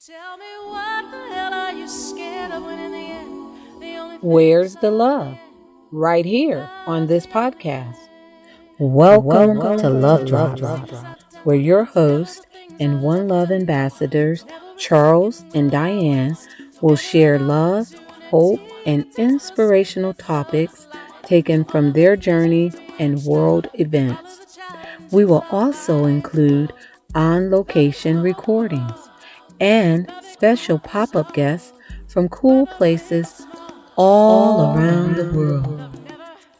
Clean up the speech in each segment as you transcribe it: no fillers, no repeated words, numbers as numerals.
Tell me what the hell are you scared of when in the end the only Where's the love? Right here on this podcast. Welcome to Love Drops, where your hosts and One Love ambassadors, Charles and Diane, will share love, hope, and inspirational topics taken from their journey and world events. We will also include on-location recordings and special pop-up guests from cool places all around the world.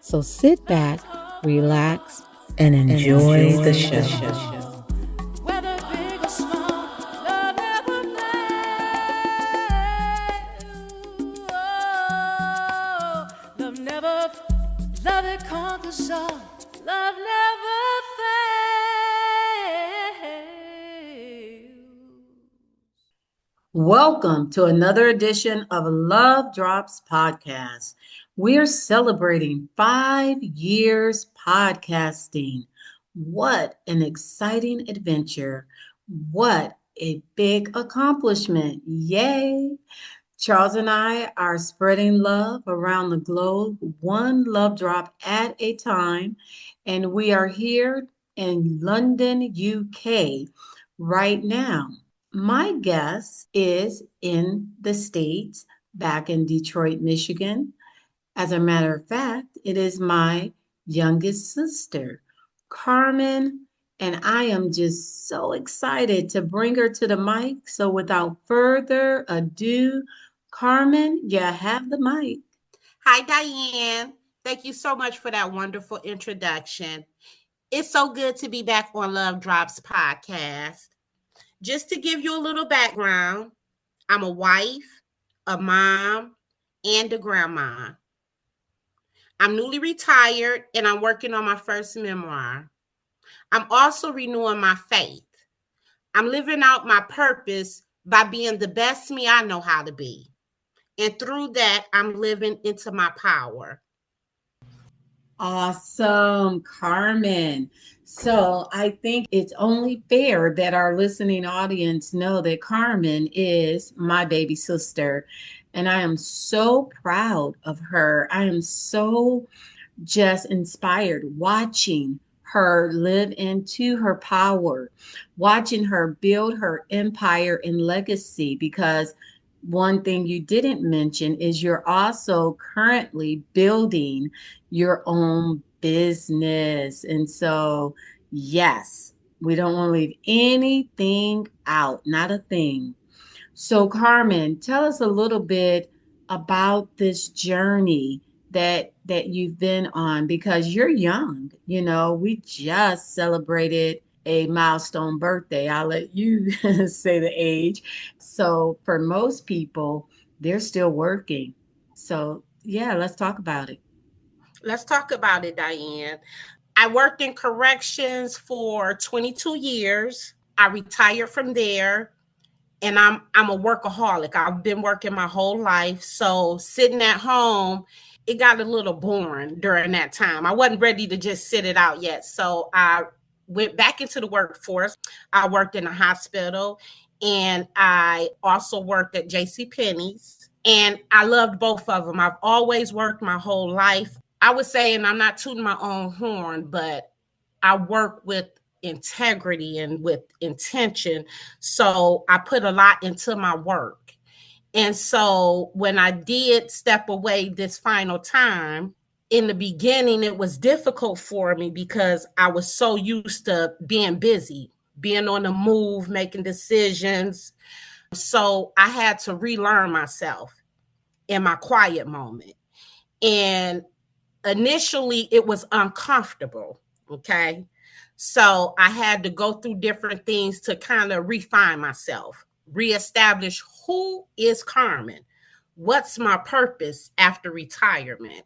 So sit back, relax, and enjoy the show. whether big or small, love never fails. Oh, love it conquers all. Love never fails. Welcome to another edition of Love Drops Podcast. We're celebrating 5 years podcasting. What an exciting adventure. What a big accomplishment. Yay! Charles and I are spreading love around the globe, one love drop at a time. And we are here in London, UK right now. My guest is in the States, back in Detroit, Michigan. As a matter of fact, it is my youngest sister, Carmen, and I am just so excited to bring her to the mic. So without further ado, Carmen, you have the mic. Hi, Diane. Thank you so much for that wonderful introduction. It's so good to be back on Love Drops podcast. Just to give you a little background, I'm a wife, a mom, and a grandma. I'm newly retired and I'm working on my first memoir. I'm also renewing my faith. I'm living out my purpose by being the best me I know how to be. And through that, I'm living into my power. Awesome, Carmen. So I think it's only fair that our listening audience know that Carmen is my baby sister. And I am so proud of her. I am so just inspired watching her live into her power, watching her build her empire and legacy. Because one thing you didn't mention is you're also currently building your own business. And so, yes, we don't want to leave anything out, not a thing. So, Carmen, tell us a little bit about this journey that you've been on because you're young. You know, we just celebrated a milestone birthday. I'll let you say the age. So, for most people, they're still working. So, yeah, let's talk about it. Let's talk about it, Diane. I worked in corrections for 22 years. I retired from there and I'm a workaholic. I've been working my whole life. So sitting at home, it got a little boring during that time. I wasn't ready to just sit it out yet. So I went back into the workforce. I worked in a hospital and I also worked at JC Penney's. And I loved both of them. I've always worked my whole life. I would say, and I'm not tooting my own horn, but I work with integrity and with intention. So I put a lot into my work. And so when I did step away this final time, in the beginning, it was difficult for me because I was so used to being busy, being on the move, making decisions. So I had to relearn myself in my quiet moment. And initially, it was uncomfortable. Okay. So I had to go through different things to kind of refine myself, reestablish who is Carmen, what's my purpose after retirement.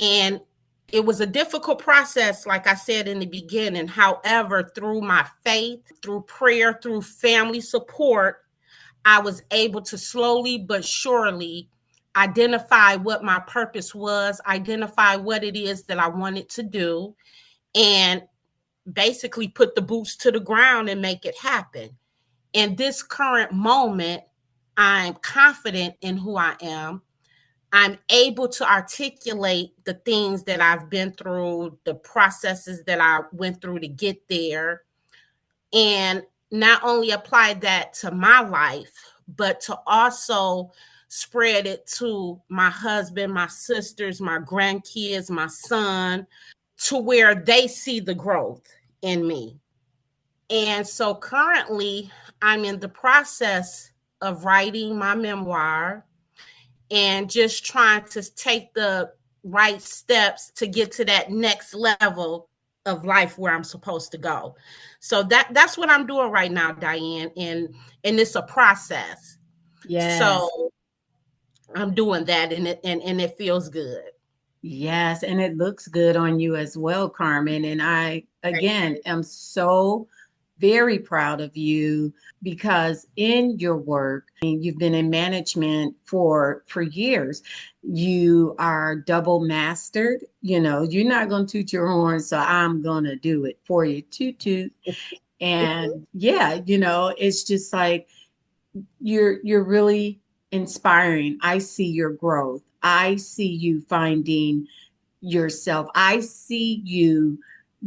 And it was a difficult process, like I said in the beginning. However, through my faith, through prayer, through family support, I was able to slowly but surely identify what my purpose was, identify what it is that I wanted to do, and basically put the boots to the ground and make it happen. In this current moment, I'm confident in who I am. I'm able to articulate the things that I've been through, the processes that I went through to get there, and not only apply that to my life, but to also spread it to my husband, my sisters, my grandkids, my son, to where they see the growth in me. And so currently, I'm in the process of writing my memoir and just trying to take the right steps to get to that next level of life where I'm supposed to go. So that's what I'm doing right now, Diane, and it's a process. Yes. So I'm doing that, and it feels good. Yes, and it looks good on you as well, Carmen. And I, again, am so very proud of you because in your work, and you've been in management for years. You are double mastered. You know, you're not going to toot your horn, so I'm going to do it for you. Toot toot. And yeah, you know, it's just like you're really inspiring. I see your growth. I see you finding yourself. I see you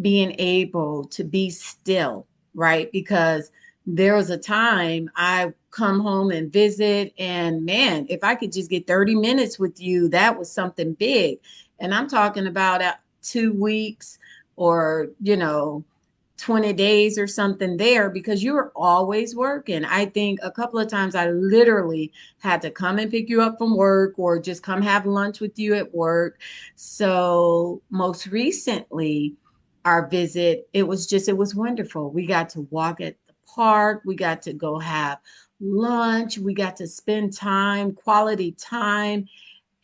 being able to be still, right? Because there was a time I come home and visit, and man, if I could just get 30 minutes with you, that was something big. And I'm talking about 2 weeks or, 20 days or something there because you were always working. I think a couple of times I literally had to come and pick you up from work or just come have lunch with you at work. So most recently, our visit, it was wonderful. We got to walk at the park. We got to go have lunch. We got to spend time, quality time.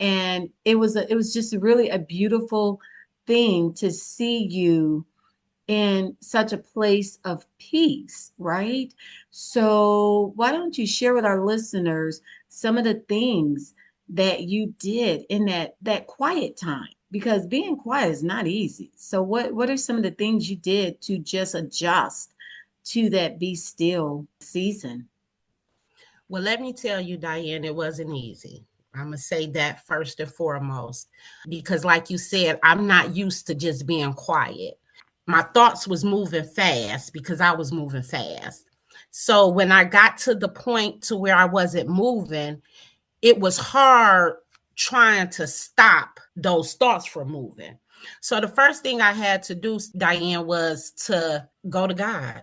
And it was just really a beautiful thing to see you in such a place of peace, right? So, why don't you share with our listeners some of the things that you did in that quiet time? Because being quiet is not easy. So, what are some of the things you did to just adjust to that be still season? Well, let me tell you, Diane, it wasn't easy. I'm going to say that first and foremost, because like you said, I'm not used to just being quiet. My thoughts was moving fast because I was moving fast. So when I got to the point to where I wasn't moving, it was hard trying to stop those thoughts from moving. So the first thing I had to do, Diane, was to go to God.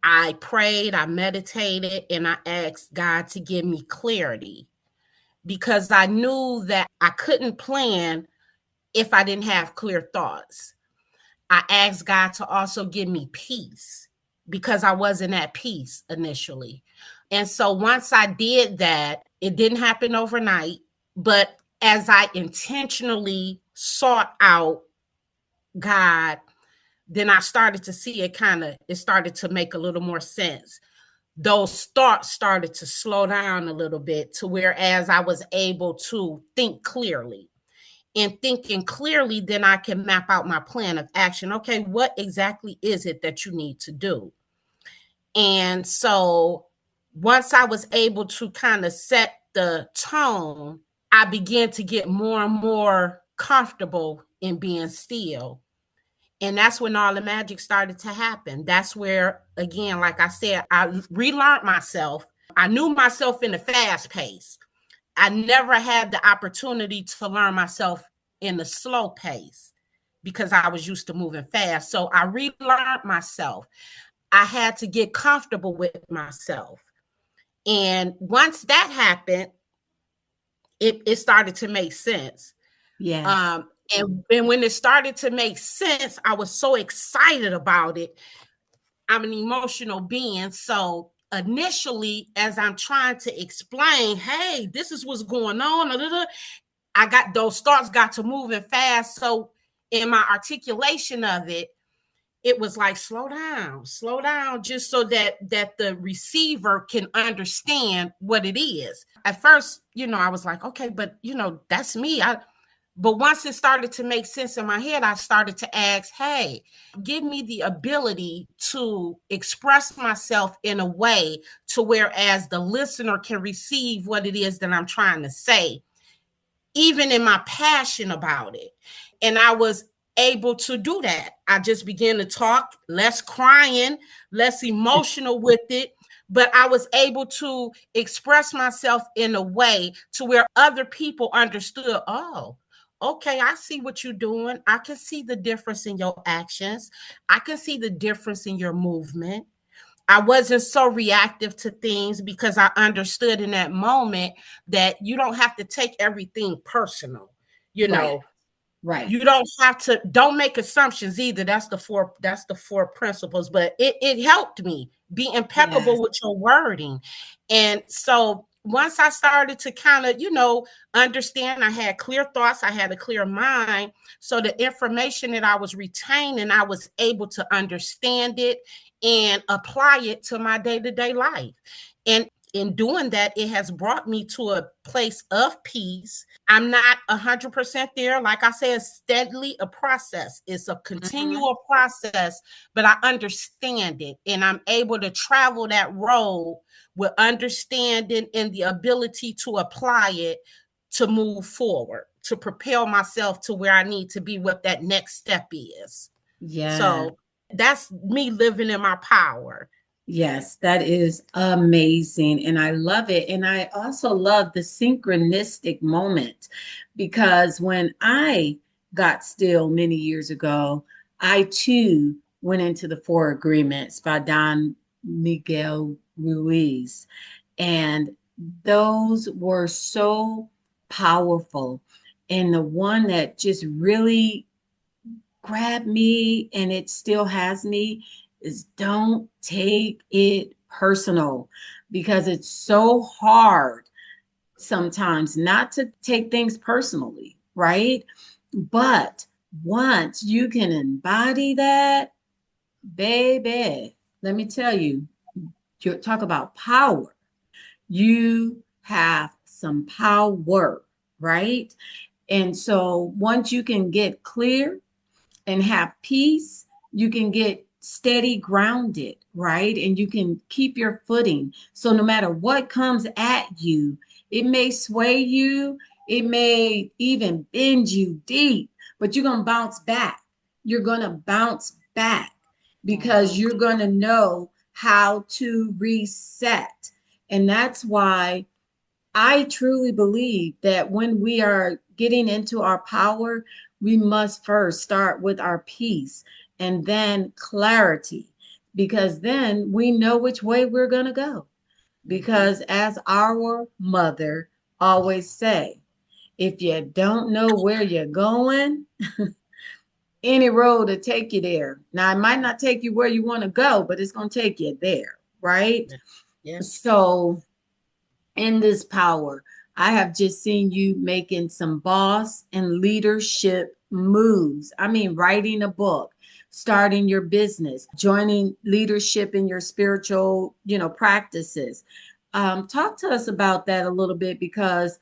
I prayed, I meditated, and I asked God to give me clarity because I knew that I couldn't plan if I didn't have clear thoughts. I asked God to also give me peace because I wasn't at peace initially. And so once I did that, it didn't happen overnight, but as I intentionally sought out God, then I started to see it started to make a little more sense. Those thoughts started to slow down a little bit to whereas I was able to think clearly. And thinking clearly, then I can map out my plan of action. Okay, what exactly is it that you need to do? And so once I was able to kind of set the tone, I began to get more and more comfortable in being still. And that's when all the magic started to happen. That's where, again, like I said, I relearned myself. I knew myself in a fast pace. I never had the opportunity to learn myself in the slow pace because I was used to moving fast. So I relearned myself. I had to get comfortable with myself. And once that happened, it started to make sense. Yes. And when it started to make sense, I was so excited about it. I'm an emotional being. So initially, as I'm trying to explain, hey, this is what's going on, I got those thoughts got to moving fast. So in my articulation of it, it was like slow down, just so that the receiver can understand what it is. At first, I was like, okay, but that's me. But once it started to make sense in my head, I started to ask, hey, give me the ability to express myself in a way to whereas the listener can receive what it is that I'm trying to say, even in my passion about it. And I was able to do that. I just began to talk, less crying, less emotional with it, but I was able to express myself in a way to where other people understood, oh, okay, I see what you're doing. I can see the difference in your actions. I can see the difference in your movement. I wasn't so reactive to things because I understood in that moment that you don't have to take everything personal. You Right. know, Right. you don't make assumptions either. That's the four principles. But it helped me be Yes. impeccable with your wording. And so once I started to kind of, understand, I had clear thoughts, I had a clear mind. So the information that I was retaining, I was able to understand it and apply it to my day-to-day life. And in doing that, it has brought me to a place of peace. I'm not 100% there. Like I said, steadily a process. It's a Mhm. continual process, but I understand it and I'm able to travel that road with understanding and the ability to apply it to move forward, to propel myself to where I need to be, what that next step is. Yeah. So that's me living in my power. Yes, that is amazing. And I love it. And I also love the synchronistic moment because when I got still many years ago, I too went into the Four Agreements by Don Miguel Ruiz. And those were so powerful. And the one that just really grabbed me and it still has me is don't take it personal because it's so hard sometimes not to take things personally, right? But once you can embody that, baby, let me tell you, you talk about power. You have some power, right? And so once you can get clear and have peace, you can get steady grounded, right? And you can keep your footing. So no matter what comes at you, it may sway you, it may even bend you deep, but you're going to bounce back. You're going to bounce back because Mhm. you're going to know how to reset. And that's why I truly believe that when we are getting into our power, we must first start with our peace and then clarity, because then we know which way we're going to go. Mhm. Because as our mother always say, if you don't know where you're going, any road to take you there. Now, it might not take you where you want to go, but it's going to take you there, right? Yes. So in this power, I have just seen you making some boss and leadership moves. I mean, writing a book, starting your business, joining leadership in your spiritual, practices. Talk to us about that a little bit because,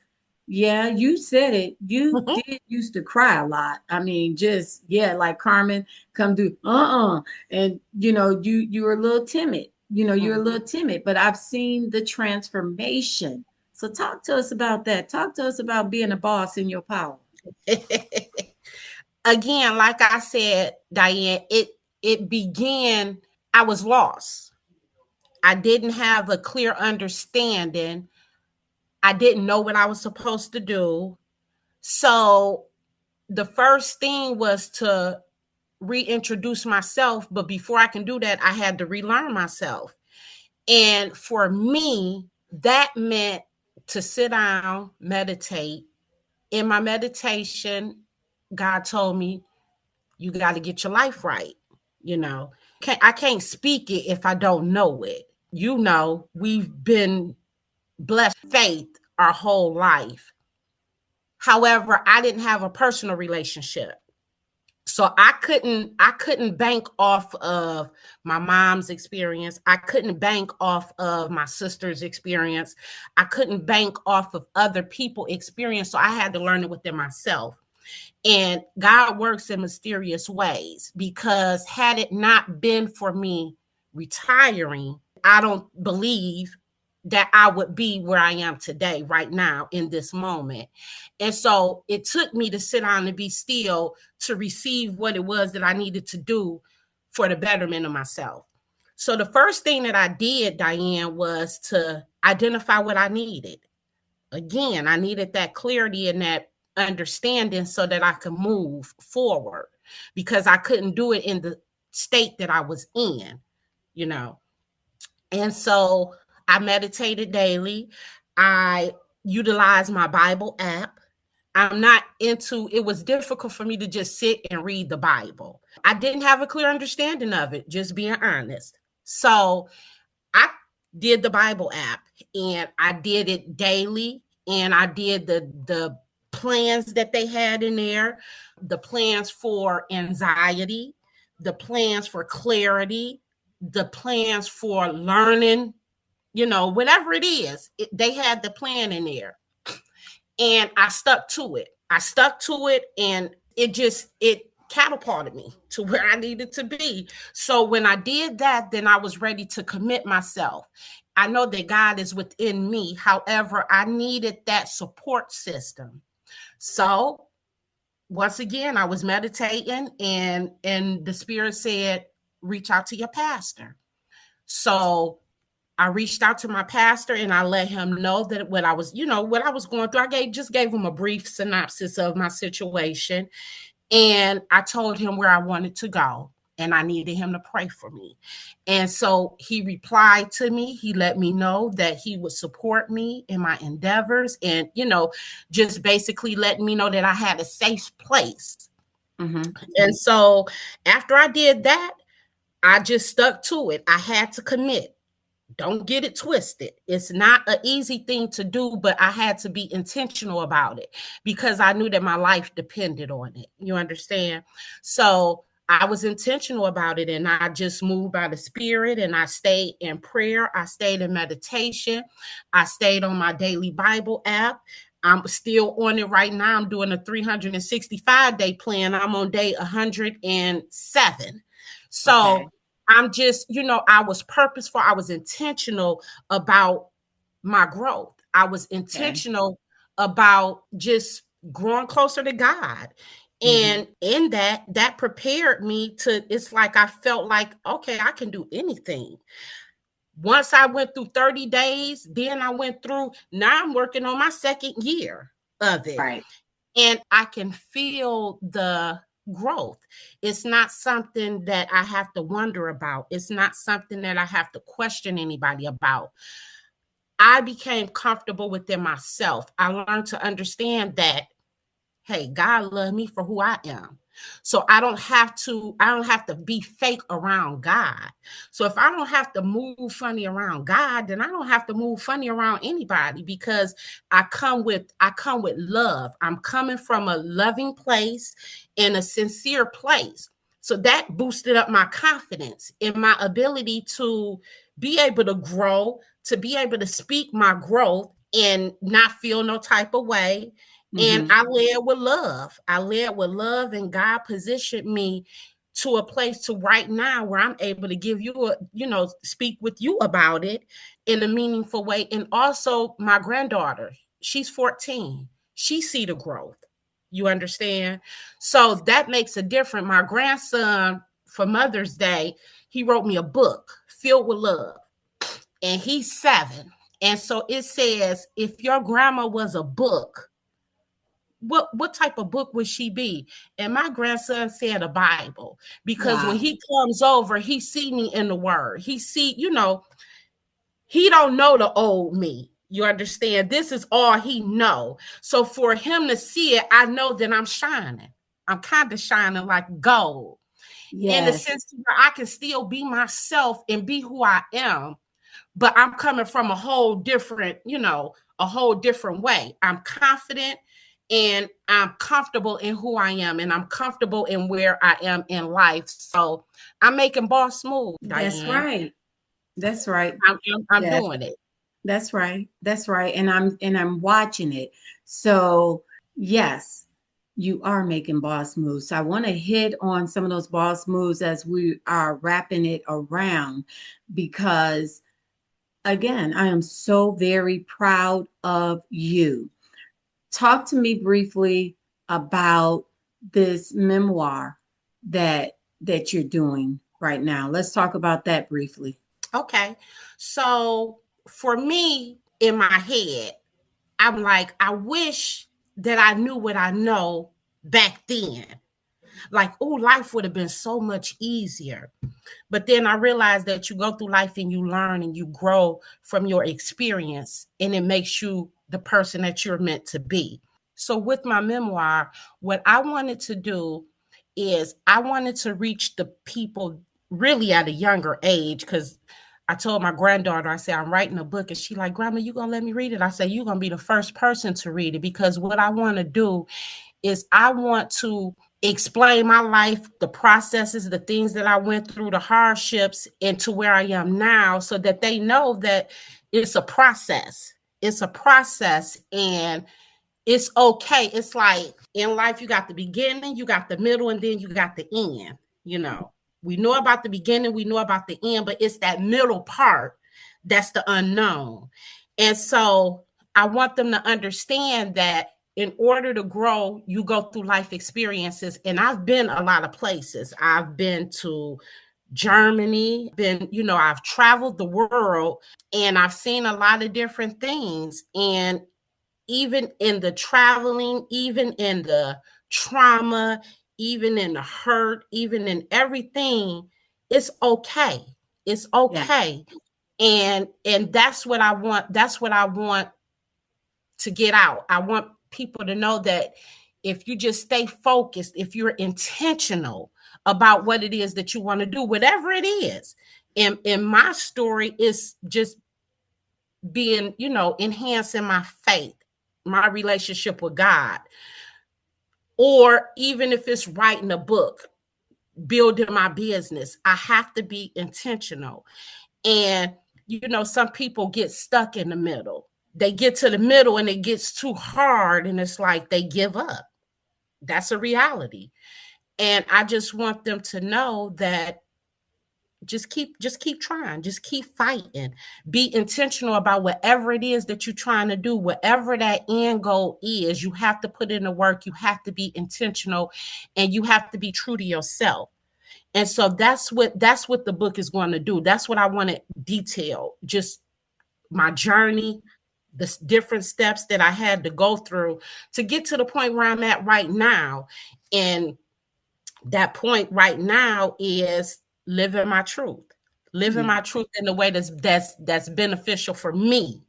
yeah, you said it. You did used to cry a lot. I mean, just yeah, like Carmen, come do and you were a little timid. You're a little Mhm. timid, but I've seen the transformation. So talk to us about that. Talk to us about being a boss in your power. Again, like I said, Diane, it began, I was lost. I didn't have a clear understanding. I didn't know what I was supposed to do. So the first thing was to reintroduce myself. But before I can do that, I had to relearn myself. And for me, that meant to sit down, meditate. In my meditation, God told me, you got to get your life right. You know, I can't speak it if I don't know it. We've been blessed with faith our whole life. However, I didn't have a personal relationship. So I couldn't bank off of my mom's experience. I couldn't bank off of my sister's experience. I couldn't bank off of other people's experience. So I had to learn it within myself. And God works in mysterious ways, because had it not been for me retiring, I don't believe that I would be where I am today, right now, in this moment. And so it took me to sit down and be still to receive what it was that I needed to do for the betterment of myself. So the first thing that I did, Diane, was to identify what I needed. Again, I needed that clarity and that understanding so that I could move forward, because I couldn't do it in the state that I was in, you know. And so I meditated daily. I utilized my Bible app. I'm not into, it was difficult for me to just sit and read the Bible. I didn't have a clear understanding of it, just being honest. So I did the Bible app, and I did it daily, and I did the plans that they had in there, the plans for anxiety, the plans for clarity, the plans for learning, whatever it is, they had the plan in there. And I stuck to it. And it catapulted me to where I needed to be. So when I did that, then I was ready to commit myself. I know that God is within me. However, I needed that support system. So once again, I was meditating, and the Spirit said, reach out to your pastor. So I reached out to my pastor, and I let him know that what I was going through. I just gave him a brief synopsis of my situation. And I told him where I wanted to go, and I needed him to pray for me. And so he replied to me. He let me know that he would support me in my endeavors, and, just basically letting me know that I had a safe place. Mm-hmm. And so after I did that, I just stuck to it. I had to commit. Don't get it twisted. It's not an easy thing to do, but I had to be intentional about it, because I knew that my life depended on it. You understand? So I was intentional about it, and I just moved by the Spirit, and I stayed in prayer. I stayed in meditation. I stayed on my daily Bible app. I'm still on it right now. I'm doing a 365-day plan. I'm on day 107. So okay. I'm just, I was purposeful. I was intentional about my growth. I was intentional about just growing closer to God. And in that prepared me to, it's like I felt like, okay, I can do anything. Once I went through 30 days, then I went through, now I'm working on my second year of it. Right. And I can feel the growth. It's not something that I have to wonder about. It's not something that I have to question anybody about. I became comfortable within myself. I learned to understand that, hey, God loved me for who I am. So I don't have to be fake around God. So if I don't have to move funny around God, then I don't have to move funny around anybody, because I come with love. I'm coming from a loving place and a sincere place. So that boosted up my confidence in my ability to be able to grow, to be able to speak my growth and not feel no type of way. And I led with love. And God positioned me to a place to right now where I'm able to give you speak with you about it in a meaningful way. And also my granddaughter, she's 14. She see the growth. You understand? So that makes a difference. My grandson, for Mother's Day, he wrote me a book filled with love, and he's 7. And so it says, if your grandma was a book, what type of book would she be? And my grandson said a Bible, because when he comes over, he see me in the Word. He see, he don't know the old me. You understand? This is all he know. So for him to see it, I know that I'm shining. I'm kind of shining like gold. Yes. In the sense where I can still be myself and be who I am, but I'm coming from a whole different way. I'm confident, and I'm comfortable in who I am, and I'm comfortable in where I am in life. So I'm making boss moves, Diane. That's right. I'm doing it. That's right. And I'm watching it. So yes, you are making boss moves. So I want to hit on some of those boss moves as we are wrapping it around, because again, I am so very proud of you. Talk to me briefly about this memoir that you're doing right now. Let's talk about that briefly. Okay. So for me, in my head, I'm like, I wish that I knew what I know back then. Like, oh, life would have been so much easier. But then I realized that you go through life and you learn and you grow from your experience, and it makes you the person that you're meant to be. So with my memoir, what I wanted to do is I wanted to reach the people really at a younger age, because I told my granddaughter, I said, I'm writing a book. And she like, Grandma, you gonna let me read it? I said, you're gonna be the first person to read it, because what I want to do is I want to explain my life, the processes, the things that I went through, the hardships, and to where I am now, so that they know that it's a process. It's a process, and it's okay. It's like in life, you got the beginning, you got the middle, and then you got the end. You know, we know about the beginning, we know about the end, but it's that middle part that's the unknown. And so I want them to understand that in order to grow, you go through life experiences. And I've been a lot of places. I've been to Germany, I've traveled the world, and I've seen a lot of different things. And even in the traveling, even in the trauma, even in the hurt, even in everything, it's okay. It's Yeah. okay. And that's what I want. That's what I want to get out. I want people to know that if you just stay focused, if you're intentional about what it is that you want to do, whatever it is. And in my story is just being, enhancing my faith, my relationship with God, or even if it's writing a book, building my business, I have to be intentional. And, some people get stuck in the middle. They get to the middle and it gets too hard and it's like they give up. That's a reality. And I just want them to know that just keep trying, just keep fighting, be intentional about whatever it is that you're trying to do, whatever that end goal is. You have to put in the work, you have to be intentional, and you have to be true to yourself. And so that's what the book is going to do. That's what I want to detail, just my journey, the different steps that I had to go through to get to the point where I'm at right now. And that point right now is living my truth, living Yeah. my truth in a way that's beneficial for me.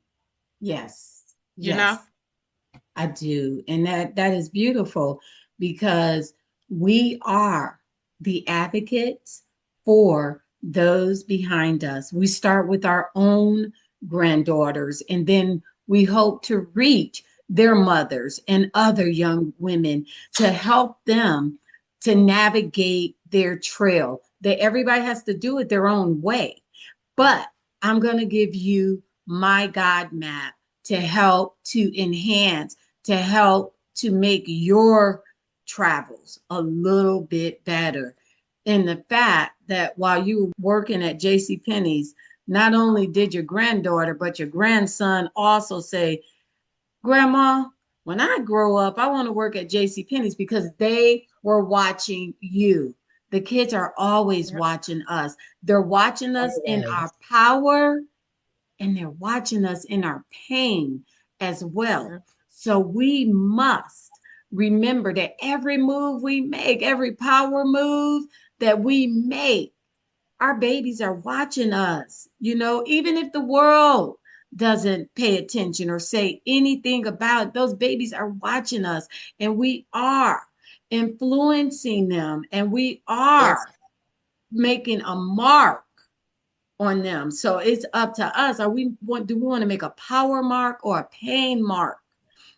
Yes. You know, Yes. I do. And that is beautiful, because we are the advocates for those behind us. We start with our own granddaughters, and then we hope to reach their mothers and other young women to help them to navigate their trail. That everybody has to do it their own way. But I'm going to give you my God map to help to enhance, to help to make your travels a little bit better. In the fact that while you were working at J.C. Penney's, not only did your granddaughter, but your grandson also say, Grandma, when I grow up, I want to work at J.C. Penney's, because they were watching you. The kids are always watching us. They're watching us in our always. power, and they're watching us in our pain as well. Yeah. So we must remember that every move we make, every power move that we make, our babies are watching us. Even if the world doesn't pay attention or say anything about it, those babies are watching us, and we are influencing them, and we Yes. are making a mark on them. So it's up to us. Do we want to make a power mark or a pain mark?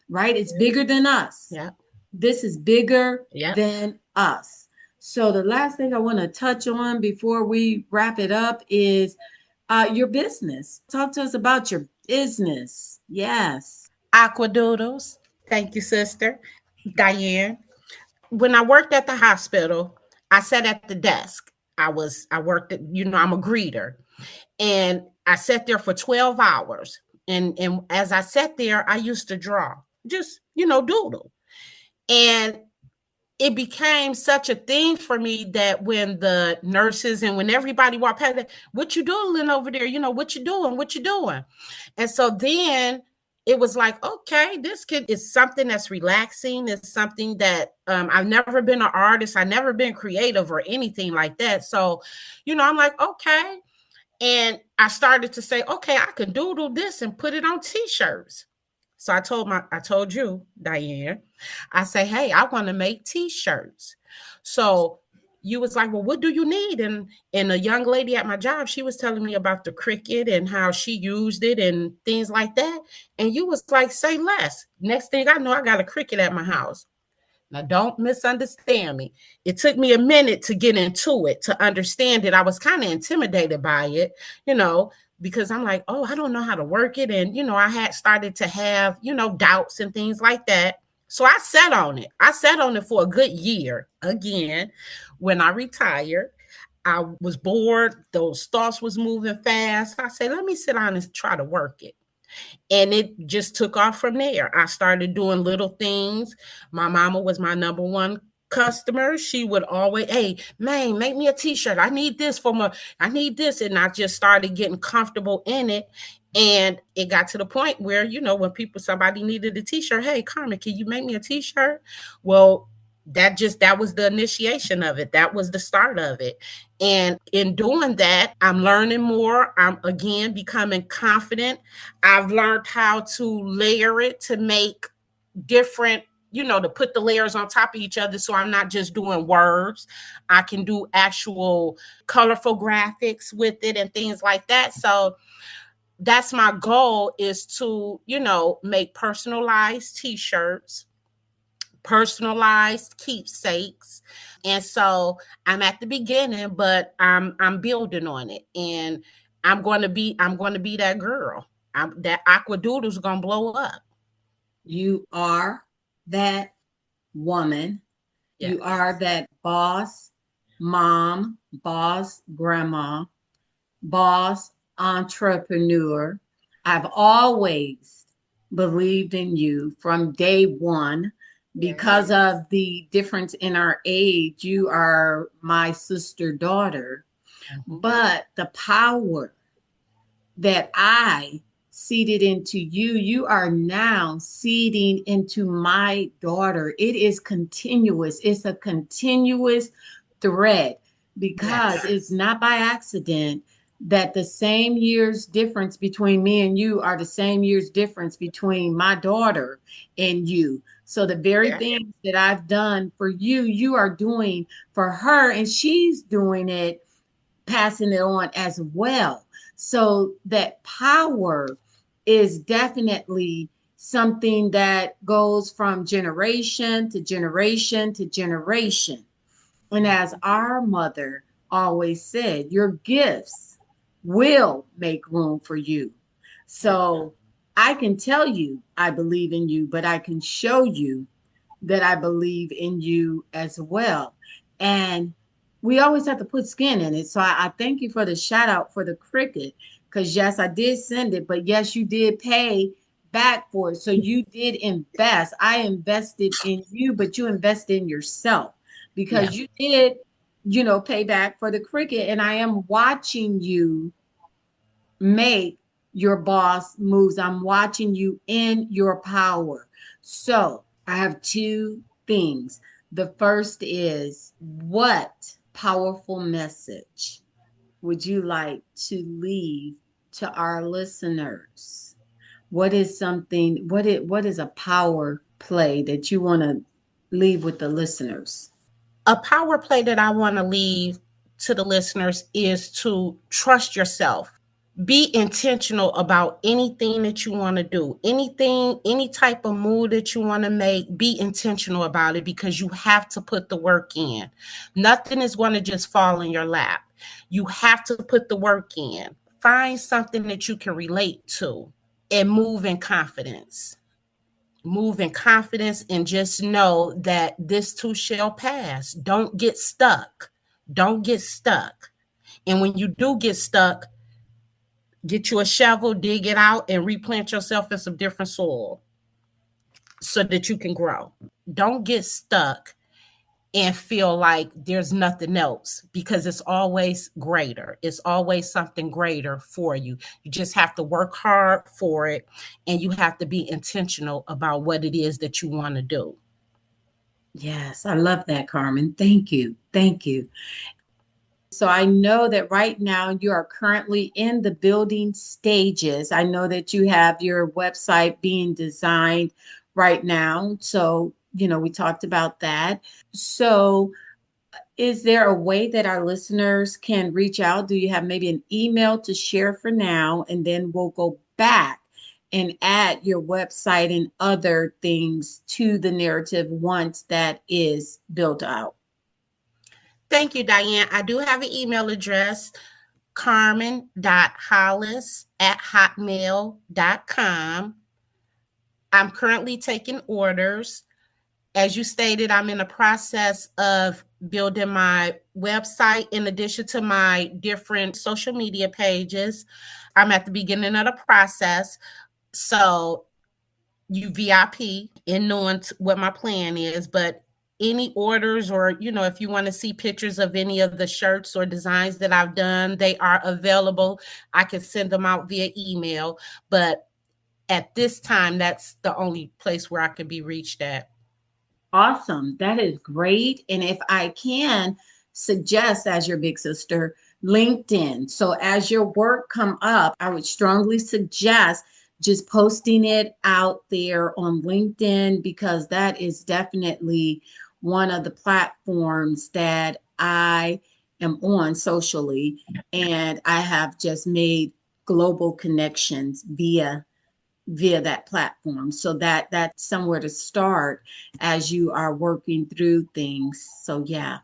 Right? It's bigger than us. Yeah. This is bigger Yeah. than us. So the last thing I want to touch on before we wrap it up is your business. Talk to us about your business. Yes. Aqua Doodles. Thank you, sister Diane. when I worked at the hospital, I sat at the desk. I worked at, I'm a greeter. And I sat there for 12 hours. And as I sat there, I used to draw, just, doodle. And it became such a thing for me that when the nurses and when everybody walked past, what you doing over there? What you doing? What you doing? And so then it was like, okay, this kid is something that's relaxing. It's something that I've never been an artist. I've never been creative or anything like that. So, I'm like, okay. And I started to say, okay, I can doodle this and put it on t-shirts. So I told you, Diane, I say, hey, I want to make t-shirts. So you was like, well, what do you need? And a young lady at my job, she was telling me about the Cricut and how she used it and things like that. And you was like, say less. Next thing I know, I got a Cricut at my house. Now, don't misunderstand me. It took me a minute to get into it, to understand it. I was kind of intimidated by it, because I'm like, oh, I don't know how to work it. And, I had started to have, doubts and things like that. So I sat on it. I sat on it for a good year. Again, when I retired, I was bored. Those thoughts was moving fast. I said, let me sit down and try to work it. And it just took off from there. I started doing little things. My mama was my number one customer. She would always, hey, man, make me a t-shirt. I need this I need this. And I just started getting comfortable in it. And it got to the point where, when somebody needed a t-shirt, hey, Carmen, can you make me a t-shirt? Well, that was the initiation of it. That was the start of it. And in doing that, I'm learning more. I'm again becoming confident. I've learned how to layer it to make different, to put the layers on top of each other. So I'm not just doing words. I can do actual colorful graphics with it and things like that. So that's my goal, is to, make personalized t-shirts, personalized keepsakes. And so I'm at the beginning, but I'm building on it. And I'm going to be that girl. That aqua doodle's going to blow up. You are that woman. Yes. You are that boss mom, boss grandma, boss entrepreneur. I've always believed in you from day one. Because of the difference in our age, you are my sister daughter. Mm-hmm. But the power that I seeded into you, you are now seeding into my daughter. It is continuous. It's a continuous thread, because it's not by accident that the same year's difference between me and you are the same year's difference between my daughter and you. So the very things that I've done for you, you are doing for her, and she's doing it, passing it on as well. So that power is definitely something that goes from generation to generation to generation. And as our mother always said, your gifts will make room for you. So I can tell you I believe in you, but I can show you that I believe in you as well. And we always have to put skin in it. So I thank you for the shout out for the Cricut, because yes, I did send it, but yes, you did pay back for it. So you did invest. I invested in you, but you invested in yourself, because you did, pay back for the Cricut. And I am watching you make your boss moves. I'm watching you in your power. So I have two things. The first is, what powerful message would you like to leave to our listeners? What is something, what is a power play that you want to leave with the listeners? A power play that I want to leave to the listeners is to trust yourself. Be intentional about anything that you want to do, any type of move that you want to make. Be intentional about it, because you have to put the work in. Nothing is going to just fall in your lap. You have to put the work in. Find something that you can relate to and move in confidence. move in confidence and just know that this too shall pass. Don't get stuck. Don't get stuck. And when you do get stuck, get you a shovel, dig it out, and replant yourself in some different soil so that you can grow. Don't get stuck and feel like there's nothing else, because it's always greater. It's always something greater for you. You just have to work hard for it, and you have to be intentional about what it is that you want to do. Yes, I love that, Carmen. Thank you. Thank you. So I know that right now you are currently in the building stages. I know that you have your website being designed right now. So, we talked about that. So is there a way that our listeners can reach out? Do you have maybe an email to share for now? And then we'll go back and add your website and other things to the narrative once that is built out. Thank you, Diane. I do have an email address, carmen.hollis@hotmail.com. I'm currently taking orders. As you stated, I'm in the process of building my website in addition to my different social media pages. I'm at the beginning of the process. So you VIP in knowing what my plan is, but any orders or, if you want to see pictures of any of the shirts or designs that I've done, they are available. I can send them out via email, but at this time, that's the only place where I can be reached at. Awesome. That is great. And if I can suggest, as your big sister, LinkedIn. So as your work come up, I would strongly suggest just posting it out there on LinkedIn, because that is definitely one of the platforms that I am on socially. And I have just made global connections via that platform. So that's somewhere to start as you are working through things. So yeah.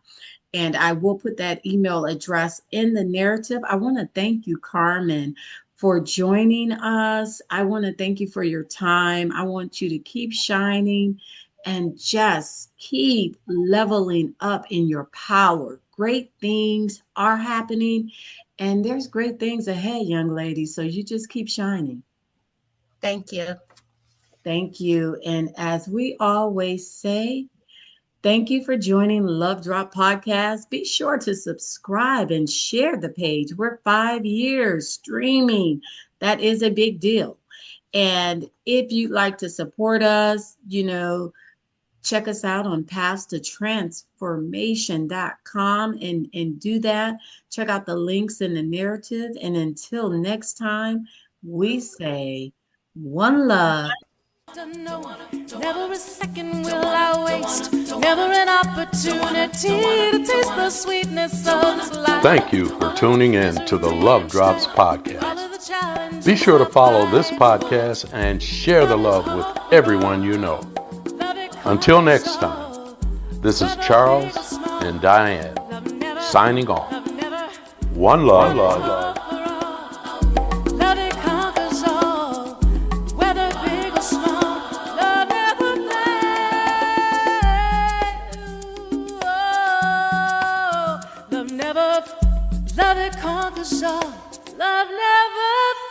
And I will put that email address in the narrative. I want to thank you, Carmen, for joining us. I want to thank you for your time. I want you to keep shining and just keep leveling up in your power. Great things are happening, and there's great things ahead, young lady. So you just keep shining. Thank you. Thank you. And as we always say, thank you for joining Love Drop Podcast. Be sure to subscribe and share the page. We're 5 years streaming. That is a big deal. And if you'd like to support us, check us out on pathstotransformation.com and do that. Check out the links in the narrative. And until next time, we say one love. Never a second will I waste, never an opportunity to taste the sweetness of this life. Thank you for tuning in to the Love Drops podcast. Be sure to follow this podcast and share the love with everyone you know. Until next time, this is Charles and Diane signing off. One love. Love it conquers all, whether big or small. Love never fails. Love it conquers all. Love never fails.